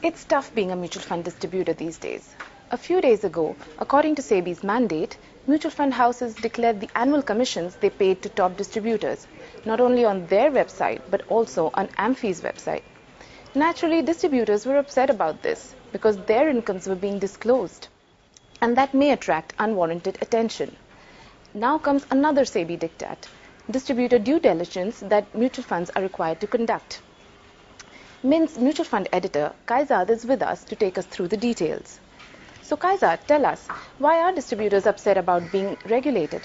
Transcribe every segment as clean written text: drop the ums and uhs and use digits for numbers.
It's tough being a mutual fund distributor these days. A few days ago, according to Sebi's mandate, mutual fund houses declared the annual commissions they paid to top distributors, not only on their website but also on AMFI's website. Naturally, distributors were upset about this because their incomes were being disclosed, and that may attract unwarranted attention. Now comes another Sebi diktat, distributor due diligence that mutual funds are required to conduct. Mint's mutual fund editor, Kayezad, is with us to take us through the details. So Kayezad, tell us, why are distributors upset about being regulated?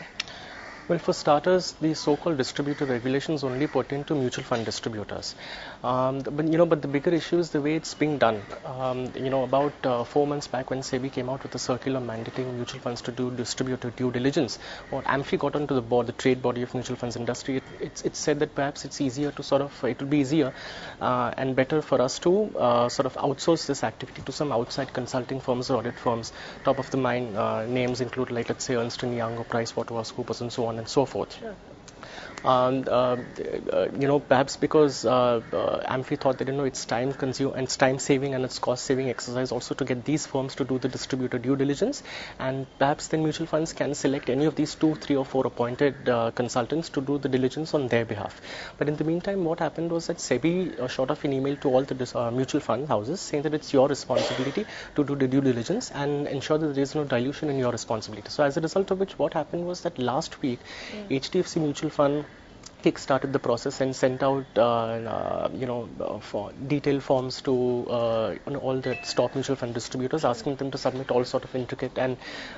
Well, for starters, the so-called distributor regulations only pertain to mutual fund distributors. But the bigger issue is the way it's being done. About 4 months back, when Sebi came out with a circular mandating mutual funds to do distributor due diligence, or AMFI got onto the board, the trade body of mutual funds industry, it said that perhaps it's easier to it would be easier and better for us to outsource this activity to some outside consulting firms or audit firms. Top of the mind names include, like, let's say, Ernst & Young or PricewaterhouseCoopers and so on and so forth. Sure. Perhaps because AMFI thought that it's time saving and it's cost saving exercise also to get these firms to do the distributor due diligence, and perhaps then mutual funds can select any of these 2, 3 or 4 appointed consultants to do the diligence on their behalf. But in the meantime, what happened was that Sebi shot off an email to all the mutual fund houses saying that it's your responsibility to do the due diligence and ensure that there is no dilution in your responsibility. So as a result of which, what happened was that last week, HDFC Mutual Fund kick-started the process and sent out, for detailed forms to all the top mutual fund distributors, asking them to submit all sort of intricate and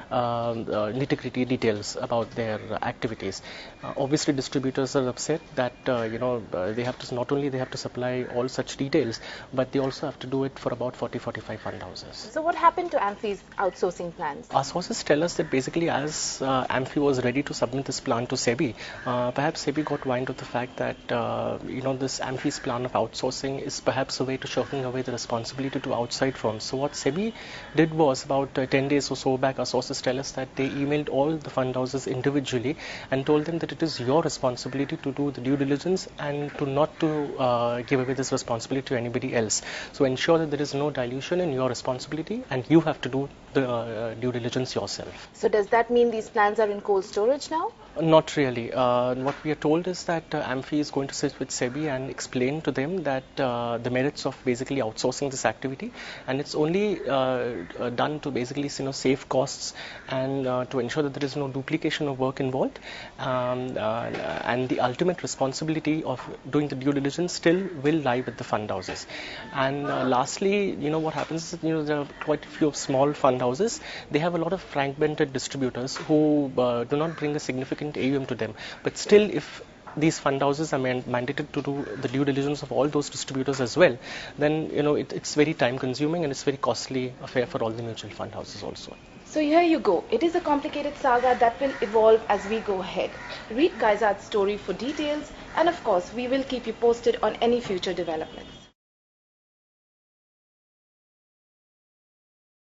nitty-gritty details about their activities. Obviously, distributors are upset that they have to they have to supply all such details, but they also have to do it for about 40-45 fund houses. So what happened to AMFI's outsourcing plans? Our sources tell us that basically, as AMFI was ready to submit this plan to Sebi, perhaps Sebi got wind of the fact that this AMFI's plan of outsourcing is perhaps a way to shirking away the responsibility to outside firms. So what Sebi did was, about 10 days or so back, our sources tell us that they emailed all the fund houses individually and told them that it is your responsibility to do the due diligence and not to give away this responsibility to anybody else. So ensure that there is no dilution in your responsibility and you have to do the due diligence yourself. So does that mean these plans are in cold storage now? Not really. What we are told is that AMFI is going to sit with Sebi and explain to them that the merits of basically outsourcing this activity, and it's only done to basically save costs and to ensure that there is no duplication of work involved, and the ultimate responsibility of doing the due diligence still will lie with the fund houses. And lastly, what happens is there are quite a few small fund houses. They have a lot of fragmented distributors who do not bring a significant AUM to them, but still, if these fund houses are mandated to do the due diligence of all those distributors as well, then it's very time consuming and it's very costly affair for all the mutual fund houses also. So here you go. It is a complicated saga that will evolve as we go ahead. Read Kayezad's story for details, and of course we will keep you posted on any future developments.